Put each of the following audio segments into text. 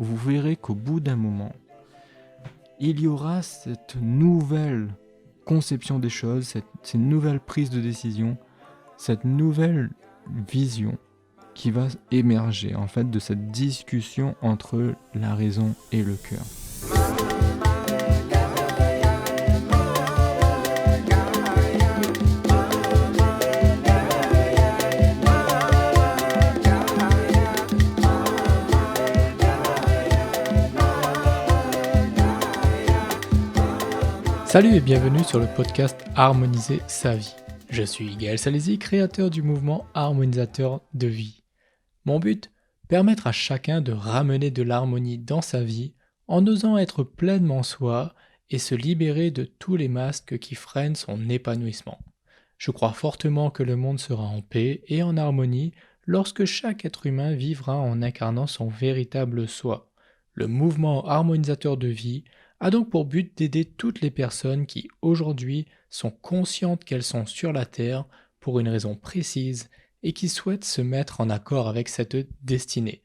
vous verrez qu'au bout d'un moment, il y aura cette nouvelle conception des choses, cette nouvelle prise de décision, cette nouvelle vision qui va émerger en fait de cette discussion entre la raison et le cœur. Salut et bienvenue sur le podcast Harmoniser sa vie. Je suis Gaël Salési, créateur du mouvement Harmonisateur de vie. Mon but, permettre à chacun de ramener de l'harmonie dans sa vie en osant être pleinement soi et se libérer de tous les masques qui freinent son épanouissement. Je crois fortement que le monde sera en paix et en harmonie lorsque chaque être humain vivra en incarnant son véritable soi. Le mouvement Harmonisateur de vie a donc pour but d'aider toutes les personnes qui, aujourd'hui, sont conscientes qu'elles sont sur la Terre pour une raison précise et qui souhaitent se mettre en accord avec cette destinée.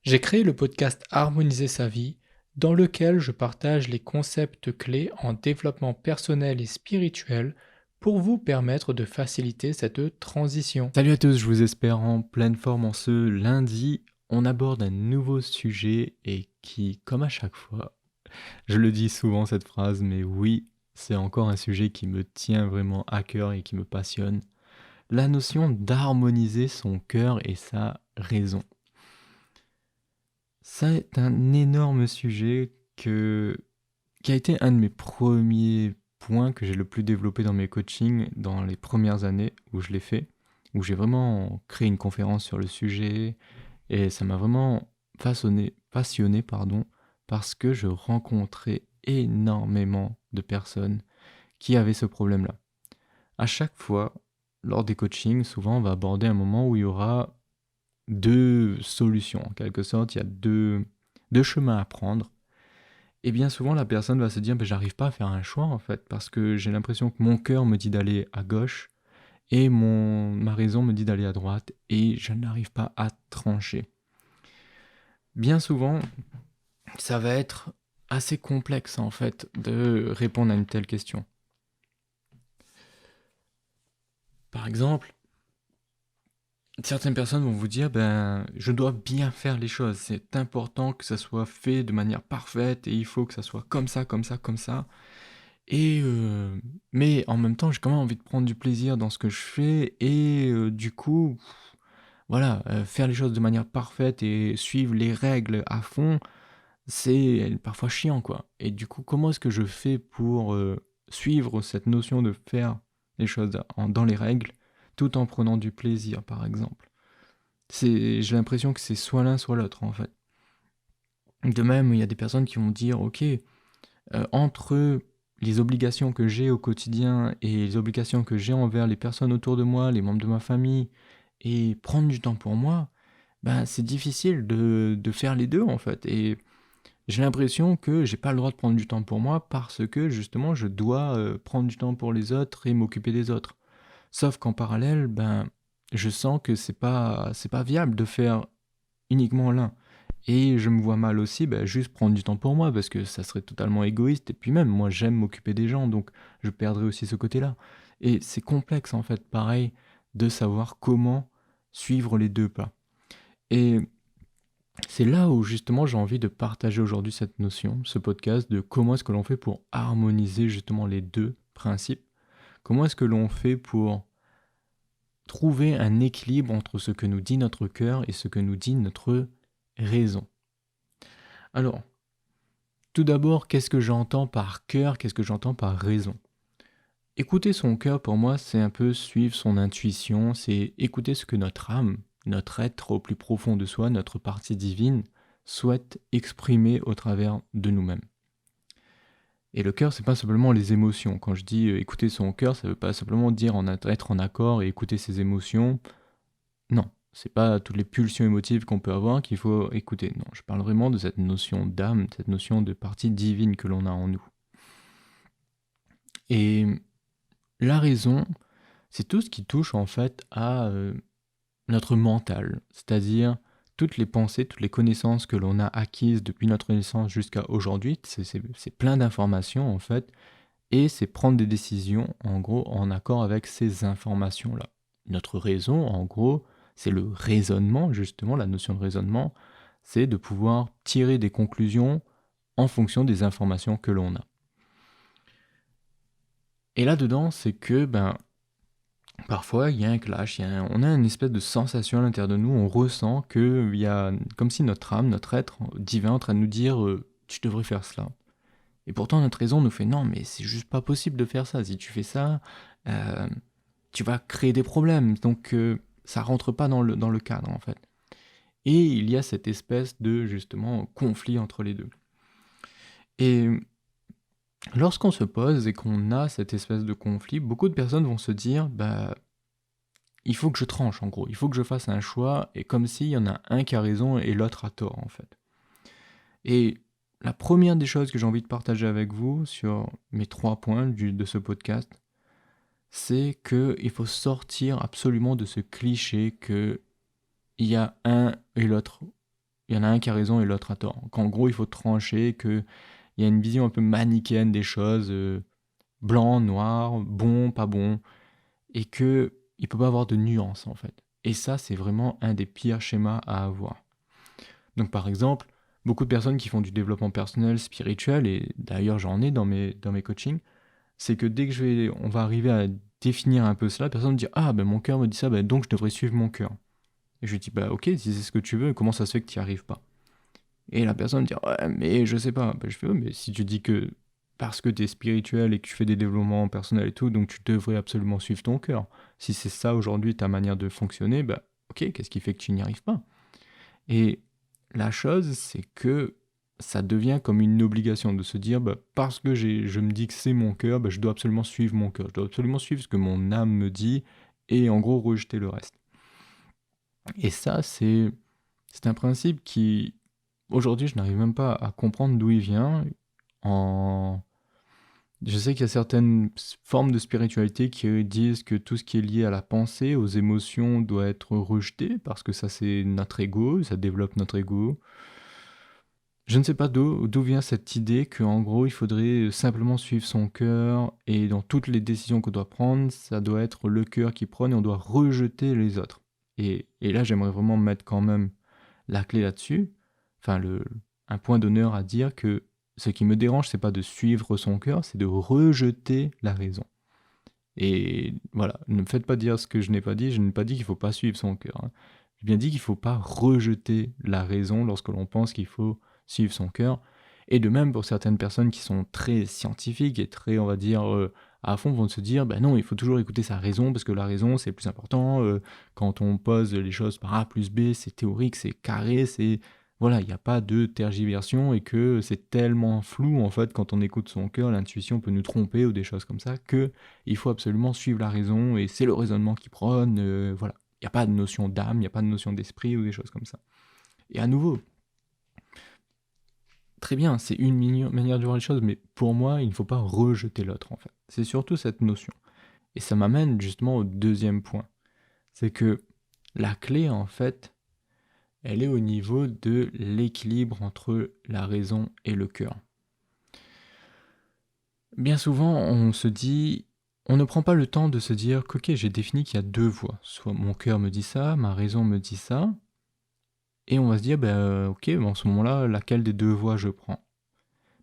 J'ai créé le podcast Harmoniser sa vie, dans lequel je partage les concepts clés en développement personnel et spirituel pour vous permettre de faciliter cette transition. Salut à tous, je vous espère en pleine forme en ce lundi. On aborde un nouveau sujet et qui, comme à chaque fois, je le dis souvent cette phrase, mais oui, c'est encore un sujet qui me tient vraiment à cœur et qui me passionne. La notion d'harmoniser son cœur et sa raison. C'est un énorme sujet qui a été un de mes premiers points que j'ai le plus développé dans mes coachings dans les premières années où je l'ai fait, où j'ai vraiment créé une conférence sur le sujet et ça m'a vraiment passionné, parce que je rencontrais énormément de personnes qui avaient ce problème-là. À chaque fois, lors des coachings, souvent on va aborder un moment où il y aura deux solutions. En quelque sorte, il y a deux chemins à prendre. Et bien souvent, la personne va se dire j'arrive pas à faire un choix en fait, parce que j'ai l'impression que mon cœur me dit d'aller à gauche et ma raison me dit d'aller à droite et je n'arrive pas à trancher. Bien souvent, ça va être assez complexe en fait de répondre à une telle question. Par exemple, certaines personnes vont vous dire je dois bien faire les choses, c'est important que ça soit fait de manière parfaite et il faut que ça soit comme ça. Et mais en même temps, j'ai quand même envie de prendre du plaisir dans ce que je fais et du coup, voilà, faire les choses de manière parfaite et suivre les règles à fond, c'est parfois chiant, quoi. Et du coup, comment est-ce que je fais pour suivre cette notion de faire les choses dans les règles, tout en prenant du plaisir, par exemple? J'ai l'impression que c'est soit l'un, soit l'autre, en fait. De même, il y a des personnes qui vont dire, ok, entre les obligations que j'ai au quotidien et les obligations que j'ai envers les personnes autour de moi, les membres de ma famille, et prendre du temps pour moi, c'est difficile de faire les deux, en fait. Et j'ai l'impression que j'ai pas le droit de prendre du temps pour moi parce que justement je dois prendre du temps pour les autres et m'occuper des autres. Sauf qu'en parallèle, je sens que c'est pas viable de faire uniquement l'un. Et je me vois mal aussi juste prendre du temps pour moi parce que ça serait totalement égoïste. Et puis même, moi j'aime m'occuper des gens, donc je perdrais aussi ce côté-là. Et c'est complexe en fait, pareil, de savoir comment suivre les deux pas. Et c'est là où justement j'ai envie de partager aujourd'hui cette notion, ce podcast, de comment est-ce que l'on fait pour harmoniser justement les deux principes. Comment est-ce que l'on fait pour trouver un équilibre entre ce que nous dit notre cœur et ce que nous dit notre raison. Alors, tout d'abord, qu'est-ce que j'entends par cœur, qu'est-ce que j'entends par raison? Écouter son cœur, pour moi, c'est un peu suivre son intuition, c'est écouter ce que notre âme, notre être au plus profond de soi, notre partie divine, souhaite exprimer au travers de nous-mêmes. Et le cœur, c'est pas simplement les émotions. Quand je dis écouter son cœur, ça veut pas simplement dire être en accord et écouter ses émotions. Non, c'est pas toutes les pulsions émotives qu'on peut avoir qu'il faut écouter. Non, je parle vraiment de cette notion d'âme, cette notion de partie divine que l'on a en nous. Et la raison, c'est tout ce qui touche en fait à notre mental, c'est-à-dire toutes les pensées, toutes les connaissances que l'on a acquises depuis notre naissance jusqu'à aujourd'hui, c'est plein d'informations en fait, et c'est prendre des décisions en gros en accord avec ces informations-là. Notre raison, en gros, c'est le raisonnement, justement, la notion de raisonnement, c'est de pouvoir tirer des conclusions en fonction des informations que l'on a. Et là-dedans, c'est que parfois, il y a un clash, on a une espèce de sensation à l'intérieur de nous, on ressent qu'il y a comme si notre âme, notre être divin en train de nous dire tu devrais faire cela. Et pourtant, notre raison nous fait non, mais c'est juste pas possible de faire ça. Si tu fais ça, euh, tu vas créer des problèmes. Donc, ça rentre pas dans le cadre, en fait. Et il y a cette espèce de, justement, conflit entre les deux. Et lorsqu'on se pose et qu'on a cette espèce de conflit, beaucoup de personnes vont se dire, il faut que je tranche, en gros. Il faut que je fasse un choix, et comme s'il y en a un qui a raison et l'autre a tort, en fait. Et la première des choses que j'ai envie de partager avec vous sur mes 3 points de ce podcast, c'est qu'il faut sortir absolument de ce cliché que il y a un et l'autre, il y en a un qui a raison et l'autre a tort. Qu'en gros, il faut trancher, qu'il y a une vision un peu manichéenne des choses, blanc, noir, bon, pas bon, et qu'il ne peut pas avoir de nuances en fait. Et ça, c'est vraiment un des pires schémas à avoir. Donc par exemple, beaucoup de personnes qui font du développement personnel, spirituel, et d'ailleurs j'en ai dans mes coachings, c'est que dès que on va arriver à définir un peu cela, la personne me dit ah ben mon cœur me dit ça, ben donc je devrais suivre mon cœur. Et je lui dis bah ok, si c'est ce que tu veux, comment ça se fait que tu n'y arrives pas? Et la personne me dit ouais mais je sais pas. Ben, je fais ouais, mais si tu dis que parce que tu es spirituel et que tu fais des développements personnels et tout, donc tu devrais absolument suivre ton cœur. Si c'est ça aujourd'hui ta manière de fonctionner, bah ok, qu'est-ce qui fait que tu n'y arrives pas? Et la chose, c'est que ça devient comme une obligation de se dire, parce que je me dis que c'est mon cœur, je dois absolument suivre mon cœur, je dois absolument suivre ce que mon âme me dit, et en gros rejeter le reste. Et ça, c'est un principe qui, aujourd'hui, je n'arrive même pas à comprendre d'où il vient. En... Je sais qu'il y a certaines formes de spiritualité qui disent que tout ce qui est lié à la pensée, aux émotions, doit être rejeté, parce que ça, c'est notre ego, ça développe notre ego. Je ne sais pas d'où vient cette idée qu'en gros, il faudrait simplement suivre son cœur et dans toutes les décisions qu'on doit prendre, ça doit être le cœur qui prône et on doit rejeter les autres. Et là, j'aimerais vraiment mettre quand même la clé là-dessus, enfin un point d'honneur à dire que ce qui me dérange, c'est pas de suivre son cœur, c'est de rejeter la raison. Et voilà, ne me faites pas dire ce que je n'ai pas dit, je n'ai pas dit qu'il ne faut pas suivre son cœur, hein. J'ai bien dit qu'il ne faut pas rejeter la raison lorsque l'on pense qu'il faut suivre son cœur. Et de même pour certaines personnes qui sont très scientifiques et très, on va dire, à fond, vont se dire, non, il faut toujours écouter sa raison, parce que la raison, c'est plus important. Quand on pose les choses par A plus B, c'est théorique, c'est carré, c'est... Voilà, il n'y a pas de tergiversion et que c'est tellement flou, en fait, quand on écoute son cœur, l'intuition peut nous tromper ou des choses comme ça, que il faut absolument suivre la raison et c'est le raisonnement qui prône, voilà. Il n'y a pas de notion d'âme, il n'y a pas de notion d'esprit ou des choses comme ça. Et à nouveau, très bien, c'est une manière de voir les choses, mais pour moi, il ne faut pas rejeter l'autre, en fait. C'est surtout cette notion. Et ça m'amène justement au deuxième point. C'est que la clé, en fait, elle est au niveau de l'équilibre entre la raison et le cœur. Bien souvent, on se dit, on ne prend pas le temps de se dire qu'ok, j'ai défini qu'il y a 2 voies. Soit mon cœur me dit ça, ma raison me dit ça, et on va se dire, ok, en ce moment-là, laquelle des 2 voies je prends?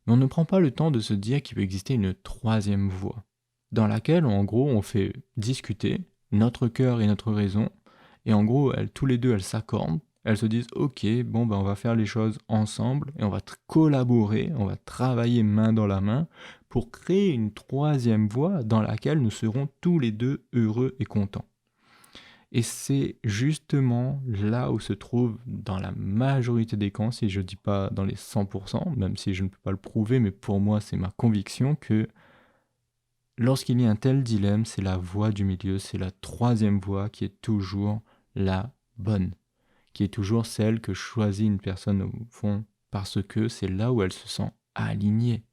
Mais on ne prend pas le temps de se dire qu'il peut exister une 3e voie, dans laquelle, en gros, on fait discuter notre cœur et notre raison, et en gros, tous les deux, elles s'accordent, elles se disent, ok, bon, on va faire les choses ensemble, et on va collaborer, on va travailler main dans la main, pour créer une 3e voie dans laquelle nous serons tous les deux heureux et contents. Et c'est justement là où se trouve, dans la majorité des cas, si je ne dis pas dans les 100%, même si je ne peux pas le prouver, mais pour moi c'est ma conviction que lorsqu'il y a un tel dilemme, c'est la voie du milieu, c'est la 3e voie qui est toujours la bonne, qui est toujours celle que choisit une personne au fond, parce que c'est là où elle se sent alignée.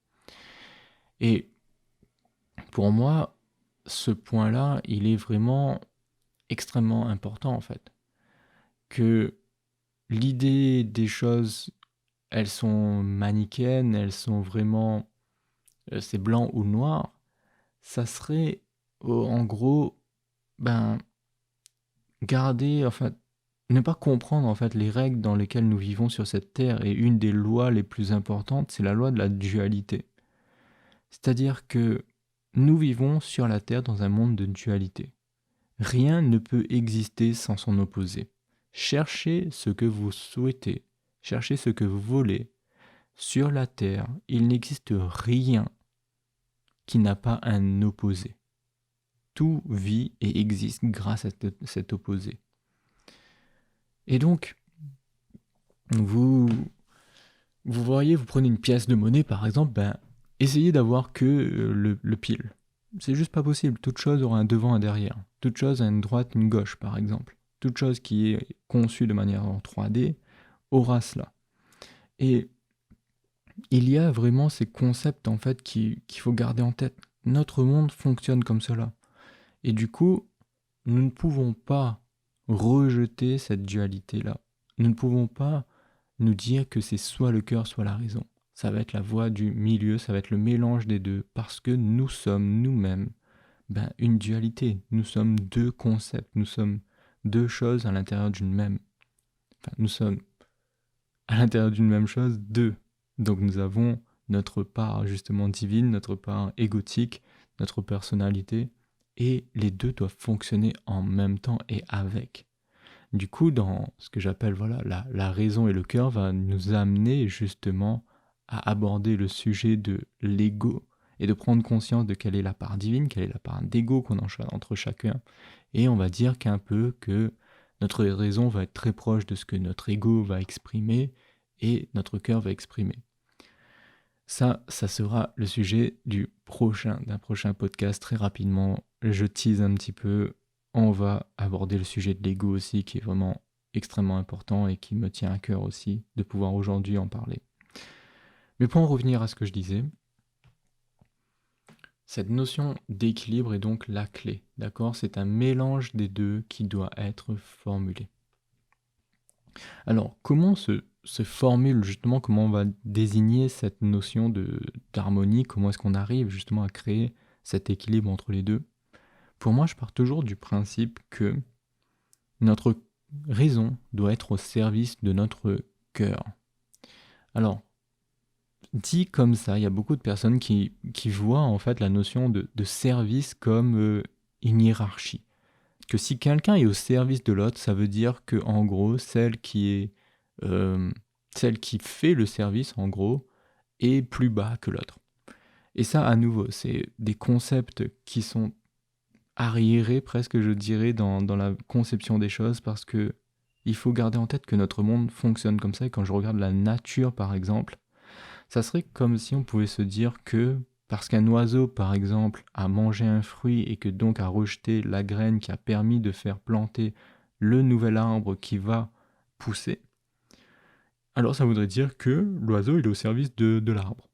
Et pour moi, ce point-là, il est vraiment extrêmement important en fait. Que l'idée des choses, elles sont manichéennes, elles sont vraiment, c'est blanc ou noir, ça serait, en gros, ben, garder, enfin, ne pas comprendre en fait les règles dans lesquelles nous vivons sur cette terre. Et une des lois les plus importantes, c'est la loi de la dualité. C'est-à-dire que nous vivons sur la terre dans un monde de dualité. Rien ne peut exister sans son opposé. Cherchez ce que vous souhaitez, cherchez ce que vous voulez. Sur la terre, il n'existe rien qui n'a pas un opposé. Tout vit et existe grâce à cet opposé. Et donc, vous voyez, vous prenez une pièce de monnaie par exemple, ben, essayez d'avoir que le pile. C'est juste pas possible. Toute chose aura un devant, un derrière. Toute chose a une droite, une gauche par exemple. Toute chose qui est conçue de manière en 3D aura cela. Et il y a vraiment ces concepts en fait qu'il faut garder en tête. Notre monde fonctionne comme cela. Et du coup, nous ne pouvons pas rejeter cette dualité-là. Nous ne pouvons pas nous dire que c'est soit le cœur, soit la raison. Ça va être la voie du milieu, ça va être le mélange des deux, parce que nous sommes nous-mêmes une dualité. Nous sommes deux concepts, nous sommes deux choses à l'intérieur d'une même. Enfin, nous sommes à l'intérieur d'une même chose, deux. Donc nous avons notre part justement divine, notre part égotique, notre personnalité, et les deux doivent fonctionner en même temps et avec. Du coup, dans ce que j'appelle la raison et le cœur va nous amener justement à aborder le sujet de l'ego et de prendre conscience de quelle est la part divine, quelle est la part d'ego qu'on a entre chacun. Et on va dire qu'un peu que notre raison va être très proche de ce que notre ego va exprimer et notre cœur va exprimer. Ça sera le sujet d'un prochain podcast très rapidement. Je tease un petit peu. On va aborder le sujet de l'ego aussi, qui est vraiment extrêmement important et qui me tient à cœur aussi de pouvoir aujourd'hui en parler. Mais pour en revenir à ce que je disais, cette notion d'équilibre est donc la clé, d'accord ? C'est un mélange des deux qui doit être formulé. Alors, comment se formule justement, comment on va désigner cette notion d'harmonie, comment est-ce qu'on arrive justement à créer cet équilibre entre les deux ? Pour moi, je pars toujours du principe que notre raison doit être au service de notre cœur. Alors, dit comme ça, il y a beaucoup de personnes qui voient en fait la notion de service comme une hiérarchie. Que si quelqu'un est au service de l'autre, ça veut dire que en gros, celle qui fait le service, en gros, est plus bas que l'autre. Et ça, à nouveau, c'est des concepts qui sont arriérés, presque, je dirais, dans la conception des choses, parce que il faut garder en tête que notre monde fonctionne comme ça. Et quand je regarde la nature, par exemple, ça serait comme si on pouvait se dire que parce qu'un oiseau, par exemple, a mangé un fruit et que donc a rejeté la graine qui a permis de faire planter le nouvel arbre qui va pousser, alors ça voudrait dire que l'oiseau il est au service de l'arbre.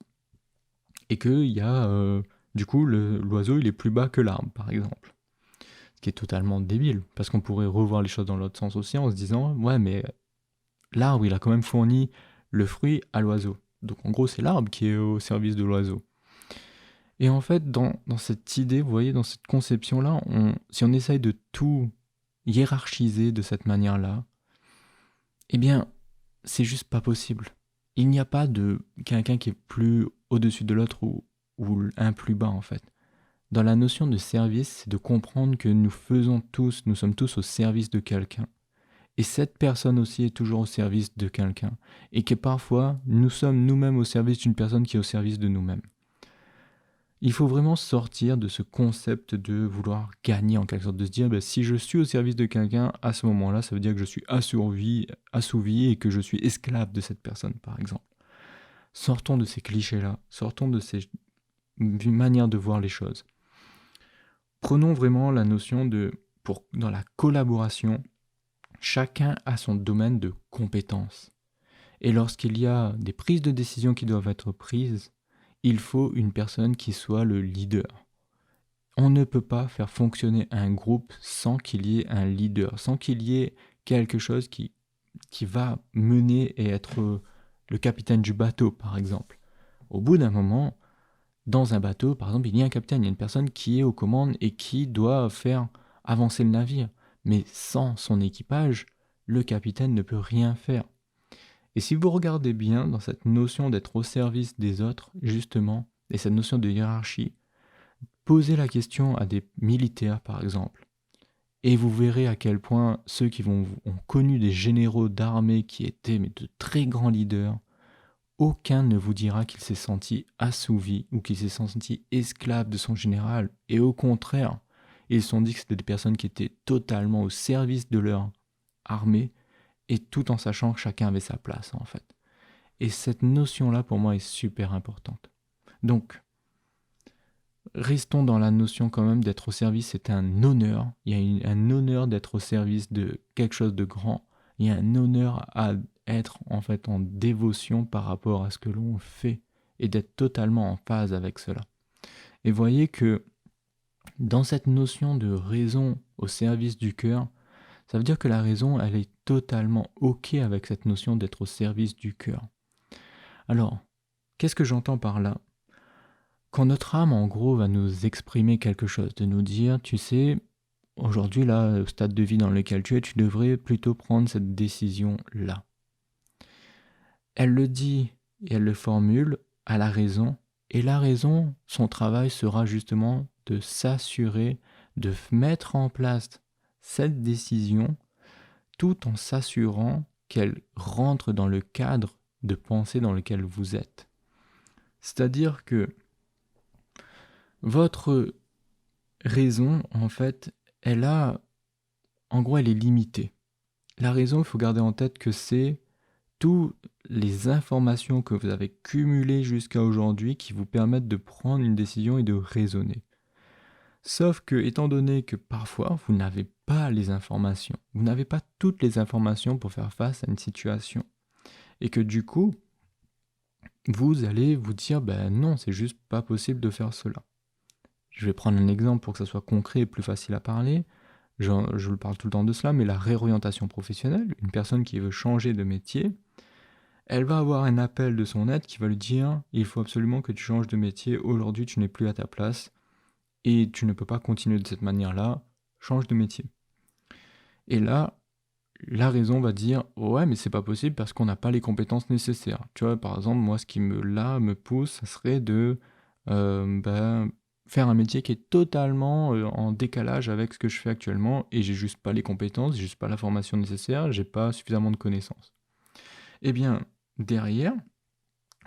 Et que du coup, l'oiseau il est plus bas que l'arbre, par exemple. Ce qui est totalement débile, parce qu'on pourrait revoir les choses dans l'autre sens aussi en se disant, ouais, mais l'arbre il a quand même fourni le fruit à l'oiseau. Donc en gros, c'est l'arbre qui est au service de l'oiseau. Et en fait, dans cette idée, vous voyez, dans cette conception-là, si on essaye de tout hiérarchiser de cette manière-là, eh bien, c'est juste pas possible. Il n'y a pas de quelqu'un qui est plus au-dessus de l'autre ou un plus bas, en fait. Dans la notion de service, c'est de comprendre que nous sommes tous au service de quelqu'un. Et cette personne aussi est toujours au service de quelqu'un. Et que parfois, nous sommes nous-mêmes au service d'une personne qui est au service de nous-mêmes. Il faut vraiment sortir de ce concept de vouloir gagner en quelque sorte, de se dire si je suis au service de quelqu'un, à ce moment-là, ça veut dire que je suis assouvi et que je suis esclave de cette personne, par exemple. Sortons de ces clichés-là, sortons de ces manières de voir les choses. Prenons vraiment la notion dans la collaboration, chacun a son domaine de compétence. Et lorsqu'il y a des prises de décision qui doivent être prises, il faut une personne qui soit le leader. On ne peut pas faire fonctionner un groupe sans qu'il y ait un leader, sans qu'il y ait quelque chose qui qui va mener et être le capitaine du bateau, par exemple. Au bout d'un moment, dans un bateau, par exemple, il y a un capitaine, il y a une personne qui est aux commandes et qui doit faire avancer le navire. Mais sans son équipage, le capitaine ne peut rien faire. Et si vous regardez bien dans cette notion d'être au service des autres, justement, et cette notion de hiérarchie, posez la question à des militaires, par exemple. Et vous verrez à quel point ceux qui ont connu des généraux d'armée qui étaient mais de très grands leaders, aucun ne vous dira qu'il s'est senti assouvi ou qu'il s'est senti esclave de son général. Et au contraire, ils se sont dit que c'était des personnes qui étaient totalement au service de leur armée et tout en sachant que chacun avait sa place en fait. Et cette notion-là pour moi est super importante. Donc, restons dans la notion quand même d'être au service, c'est un honneur. Il y a un honneur d'être au service de quelque chose de grand. Il y a un honneur à être en fait en dévotion par rapport à ce que l'on fait et d'être totalement en phase avec cela. Et voyez que dans cette notion de raison au service du cœur, ça veut dire que la raison, elle est totalement OK avec cette notion d'être au service du cœur. Alors, qu'est-ce que j'entends par là ? Quand notre âme, en gros, va nous exprimer quelque chose, de nous dire, tu sais, aujourd'hui, là, au stade de vie dans lequel tu es, tu devrais plutôt prendre cette décision-là. Elle le dit et elle le formule à la raison, et la raison, son travail sera justement de s'assurer, de mettre en place cette décision, tout en s'assurant qu'elle rentre dans le cadre de pensée dans lequel vous êtes. C'est-à-dire que votre raison, en fait, en gros, elle est limitée. La raison, il faut garder en tête que c'est toutes les informations que vous avez cumulées jusqu'à aujourd'hui qui vous permettent de prendre une décision et de raisonner. Sauf que, étant donné que parfois, vous n'avez pas les informations, vous n'avez pas toutes les informations pour faire face à une situation, et que du coup, vous allez vous dire, ben non, c'est juste pas possible de faire cela. Je vais prendre un exemple pour que ça soit concret et plus facile à parler. Je le parle tout le temps de cela, mais la réorientation professionnelle, une personne qui veut changer de métier, elle va avoir un appel de son aide qui va lui dire « Il faut absolument que tu changes de métier, aujourd'hui tu n'es plus à ta place et tu ne peux pas continuer de cette manière-là, change de métier. » Et là, la raison va dire « Ouais, mais c'est pas possible parce qu'on n'a pas les compétences nécessaires. » Tu vois, par exemple, moi, ce qui me pousse, ça serait de faire un métier qui est totalement en décalage avec ce que je fais actuellement et j'ai juste pas les compétences, j'ai juste pas la formation nécessaire, j'ai pas suffisamment de connaissances. Eh bien, derrière,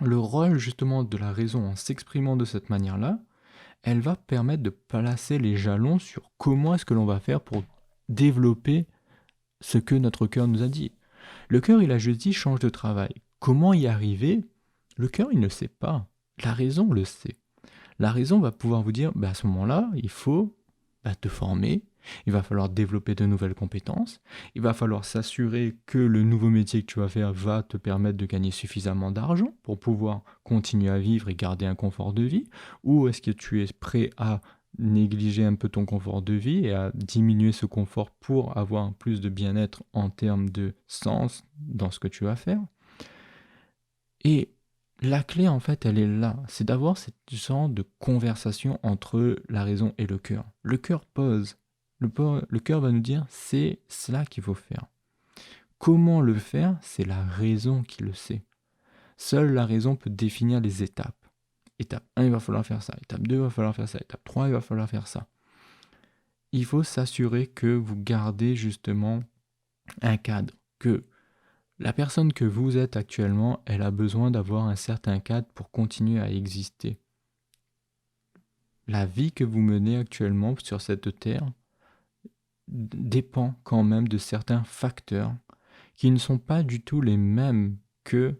le rôle justement de la raison en s'exprimant de cette manière-là, elle va permettre de placer les jalons sur comment est-ce que l'on va faire pour développer ce que notre cœur nous a dit. Le cœur, il a juste dit change de travail. Comment y arriver ? Le cœur, il ne sait pas. La raison le sait. La raison va pouvoir vous dire, à ce moment-là, il faut te former, il va falloir développer de nouvelles compétences, il va falloir s'assurer que le nouveau métier que tu vas faire va te permettre de gagner suffisamment d'argent pour pouvoir continuer à vivre et garder un confort de vie, ou est-ce que tu es prêt à négliger un peu ton confort de vie et à diminuer ce confort pour avoir plus de bien-être en termes de sens dans ce que tu vas faire. Et la clé, en fait, elle est là. C'est d'avoir cette genre de conversation entre la raison et le cœur. Le cœur pose. Le cœur va nous dire, c'est cela qu'il faut faire. Comment le faire ? C'est la raison qui le sait. Seule la raison peut définir les étapes. Étape 1, il va falloir faire ça. Étape 2, il va falloir faire ça. Étape 3, il va falloir faire ça. Il faut s'assurer que vous gardez justement un cadre, que la personne que vous êtes actuellement, elle a besoin d'avoir un certain cadre pour continuer à exister. La vie que vous menez actuellement sur cette terre dépend quand même de certains facteurs qui ne sont pas du tout les mêmes que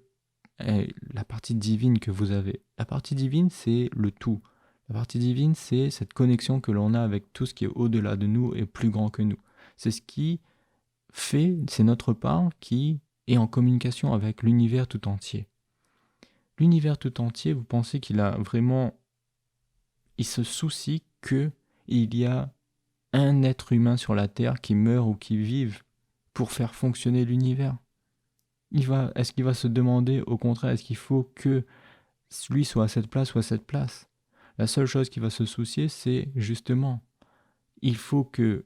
la partie divine que vous avez. La partie divine, c'est le tout. La partie divine, c'est cette connexion que l'on a avec tout ce qui est au-delà de nous et plus grand que nous. C'est ce qui fait, c'est notre part qui est en communication avec l'univers tout entier. L'univers tout entier, vous pensez qu'il a vraiment... Il se soucie qu'il y a un être humain sur la Terre qui meurt ou qui vive pour faire fonctionner l'univers. est-ce qu'il va se demander, au contraire, est-ce qu'il faut que lui soit à cette place ou à cette place? La seule chose qu'il va se soucier, c'est justement, il faut que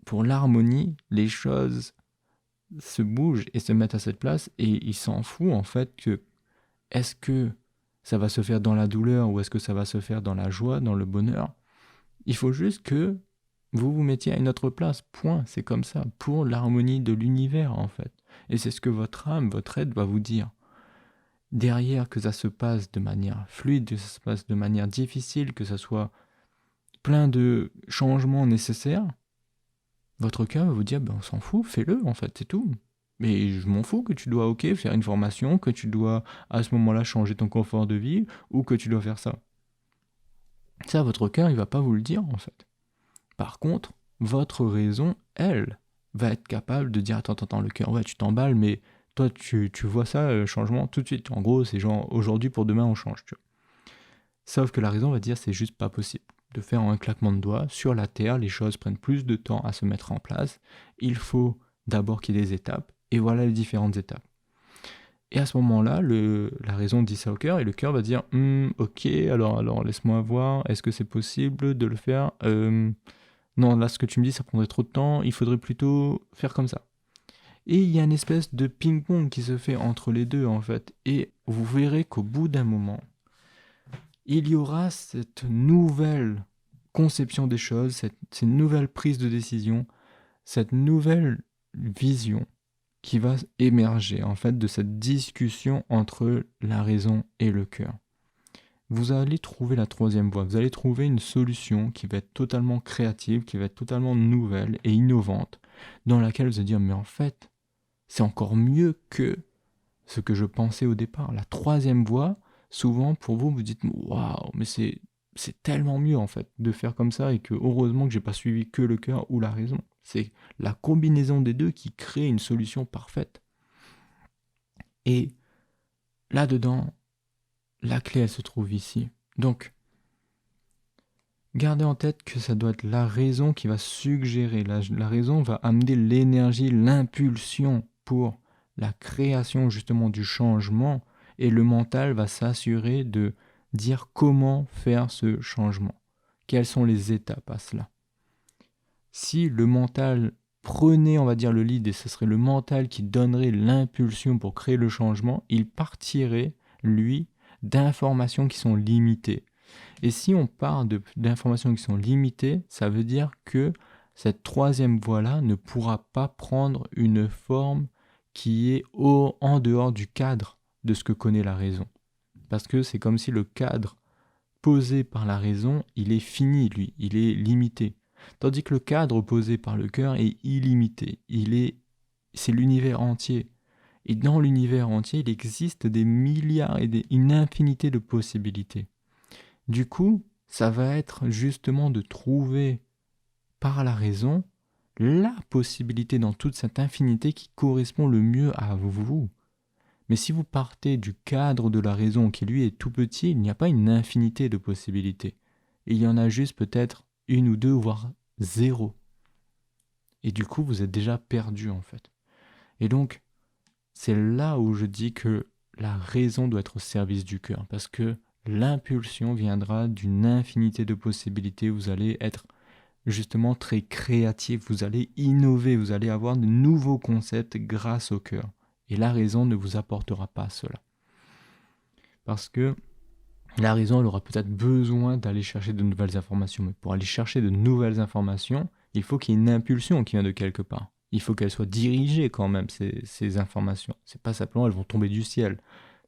pour l'harmonie, les choses se bougent et se mettent à cette place, et il s'en fout en fait que est-ce que ça va se faire dans la douleur ou est-ce que ça va se faire dans la joie, dans le bonheur. Il faut juste que vous vous mettiez à une autre place, point, c'est comme ça, pour l'harmonie de l'univers en fait. Et c'est ce que votre âme, votre être va vous dire. Derrière, que ça se passe de manière fluide, que ça se passe de manière difficile, que ça soit plein de changements nécessaires, votre cœur va vous dire, ben on s'en fout, fais-le en fait, c'est tout. Mais je m'en fous que tu dois, ok, faire une formation, que tu dois à ce moment-là changer ton confort de vie, ou que tu dois faire ça. Ça, votre cœur, il va pas vous le dire en fait. Par contre, votre raison, elle, va être capable de dire, attends, le cœur, ouais, tu t'emballes, mais toi, tu vois ça, changement, tout de suite. En gros, c'est genre, aujourd'hui pour demain, on change, tu vois. Sauf que la raison va dire, c'est juste pas possible. De faire un claquement de doigts, sur la Terre, les choses prennent plus de temps à se mettre en place. Il faut d'abord qu'il y ait des étapes, et voilà les différentes étapes. Et à ce moment-là, la raison dit ça au cœur, et le cœur va dire, ok, alors laisse-moi voir, est-ce que c'est possible de le faire Non, là, ce que tu me dis, ça prendrait trop de temps, il faudrait plutôt faire comme ça. Et il y a une espèce de ping-pong qui se fait entre les deux, en fait. Et vous verrez qu'au bout d'un moment, il y aura cette nouvelle conception des choses, cette nouvelle prise de décision, cette nouvelle vision qui va émerger, en fait, de cette discussion entre la raison et le cœur. Vous allez trouver la troisième voie, vous allez trouver une solution qui va être totalement créative, qui va être totalement nouvelle et innovante, dans laquelle vous allez dire, mais en fait, c'est encore mieux que ce que je pensais au départ. La troisième voie, souvent pour vous, vous dites, waouh, mais c'est tellement mieux en fait de faire comme ça, et que heureusement que j'ai pas suivi que le cœur ou la raison. C'est la combinaison des deux qui crée une solution parfaite. Et là-dedans, la clé, elle se trouve ici. Donc, gardez en tête que ça doit être la raison qui va suggérer, la raison va amener l'énergie, l'impulsion pour la création justement du changement, et le mental va s'assurer de dire comment faire ce changement. Quelles sont les étapes à cela? Si le mental prenait, on va dire, le lead, et ce serait le mental qui donnerait l'impulsion pour créer le changement, il partirait, lui, d'informations qui sont limitées. Et si on part d'informations qui sont limitées, ça veut dire que cette troisième voie-là ne pourra pas prendre une forme qui est en dehors du cadre de ce que connaît la raison. Parce que c'est comme si le cadre posé par la raison, il est fini, lui, il est limité. Tandis que le cadre posé par le cœur est illimité, c'est l'univers entier. Et dans l'univers entier, il existe des milliards et une infinité de possibilités. Du coup, ça va être justement de trouver par la raison la possibilité dans toute cette infinité qui correspond le mieux à vous. Mais si vous partez du cadre de la raison qui lui est tout petit, il n'y a pas une infinité de possibilités. Il y en a juste peut-être une ou deux, voire zéro. Et du coup, vous êtes déjà perdu en fait. Et donc, c'est là où je dis que la raison doit être au service du cœur, parce que l'impulsion viendra d'une infinité de possibilités. Vous allez être justement très créatif, vous allez innover, vous allez avoir de nouveaux concepts grâce au cœur. Et la raison ne vous apportera pas cela. Parce que la raison, elle aura peut-être besoin d'aller chercher de nouvelles informations. Mais pour aller chercher de nouvelles informations, il faut qu'il y ait une impulsion qui vient de quelque part. Il faut qu'elle soit dirigée quand même, ces informations. C'est pas simplement elles vont tomber du ciel.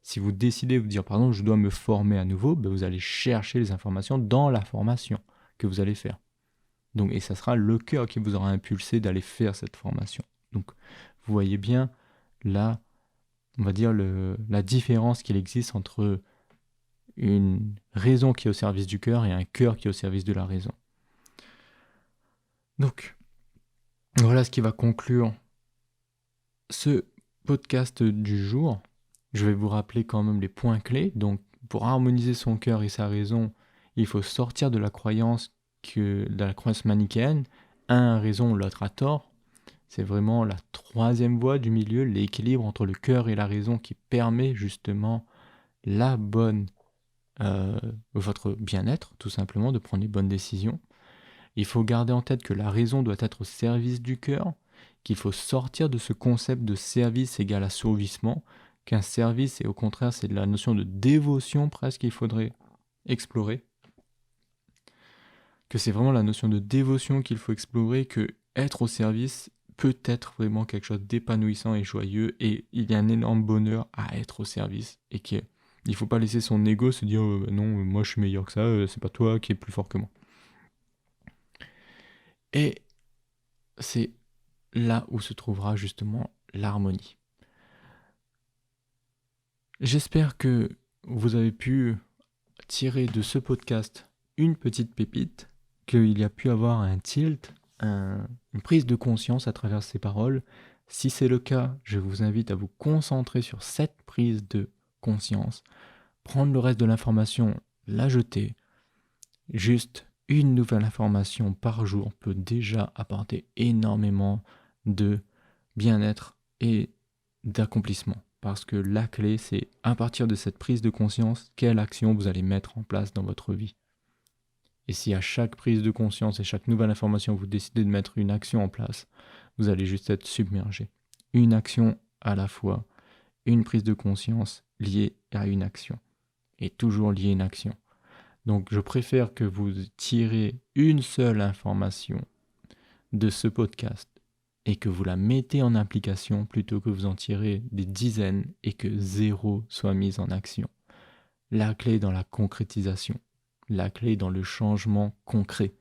Si vous décidez de vous dire, pardon, je dois me former à nouveau, ben vous allez chercher les informations dans la formation que vous allez faire. Donc, et ça sera le cœur qui vous aura impulsé d'aller faire cette formation. Donc, vous voyez bien là, on va dire la différence qu'il existe entre une raison qui est au service du cœur et un cœur qui est au service de la raison. Donc, voilà ce qui va conclure ce podcast du jour. Je vais vous rappeler quand même les points clés. Donc, pour harmoniser son cœur et sa raison, il faut sortir de la croyance manichéenne. Un a raison, l'autre a tort. C'est vraiment la troisième voie du milieu, l'équilibre entre le cœur et la raison qui permet justement votre bien-être, tout simplement, de prendre les bonnes décisions. Il faut garder en tête que la raison doit être au service du cœur, qu'il faut sortir de ce concept de service égal assouvissement, qu'un service, et au contraire, c'est de la notion de dévotion presque qu'il faudrait explorer, que c'est vraiment la notion de dévotion qu'il faut explorer, que être au service peut être vraiment quelque chose d'épanouissant et joyeux, et il y a un énorme bonheur à être au service, et qu'il ne faut pas laisser son ego se dire non, moi je suis meilleur que ça, c'est pas toi qui es plus fort que moi. Et c'est là où se trouvera justement l'harmonie. J'espère que vous avez pu tirer de ce podcast une petite pépite, qu'il y a pu avoir un tilt, une prise de conscience à travers ces paroles. Si c'est le cas, je vous invite à vous concentrer sur cette prise de conscience, prendre le reste de l'information, la jeter. Juste une nouvelle information par jour peut déjà apporter énormément de bien-être et d'accomplissement. Parce que la clé, c'est à partir de cette prise de conscience, quelle action vous allez mettre en place dans votre vie. Et si à chaque prise de conscience et chaque nouvelle information, vous décidez de mettre une action en place, vous allez juste être submergé. Une action à la fois, une prise de conscience liée à une action. Et toujours liée à une action. Donc je préfère que vous tirez une seule information de ce podcast et que vous la mettez en application plutôt que vous en tirez des dizaines et que zéro soit mis en action. La clé est dans la concrétisation. La clé est dans le changement concret.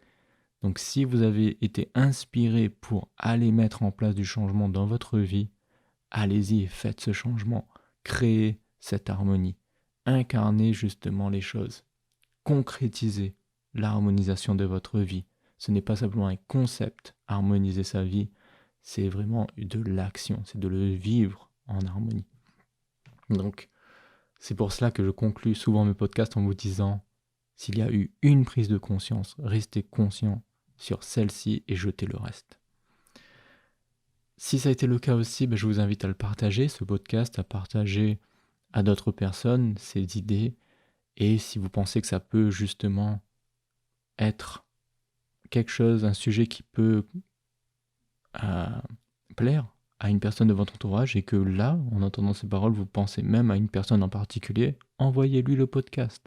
Donc si vous avez été inspiré pour aller mettre en place du changement dans votre vie, allez-y et faites ce changement. Créez cette harmonie. Incarnez justement les choses. Concrétisez l'harmonisation de votre vie. Ce n'est pas simplement un concept, harmoniser sa vie, c'est vraiment de l'action, c'est de le vivre en harmonie. Donc, c'est pour cela que je conclue souvent mes podcasts en vous disant, s'il y a eu une prise de conscience, restez conscient sur celle-ci et jetez le reste. Si ça a été le cas aussi, je vous invite à le partager, ce podcast, à partager à d'autres personnes ces idées. Et si vous pensez que ça peut justement être quelque chose, un sujet qui peut plaire à une personne de votre entourage et que là, en entendant ces paroles, vous pensez même à une personne en particulier, envoyez-lui le podcast.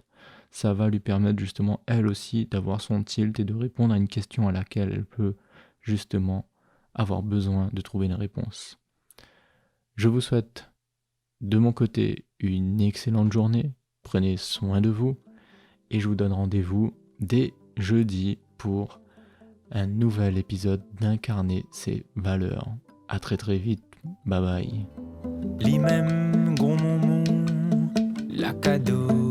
Ça va lui permettre justement, elle aussi, d'avoir son tilt et de répondre à une question à laquelle elle peut justement avoir besoin de trouver une réponse. Je vous souhaite de mon côté une excellente journée. Prenez soin de vous. Et je vous donne rendez-vous dès jeudi pour un nouvel épisode d'Incarner ses valeurs. À très très vite. Bye bye. Li même gros moment, la cadeau,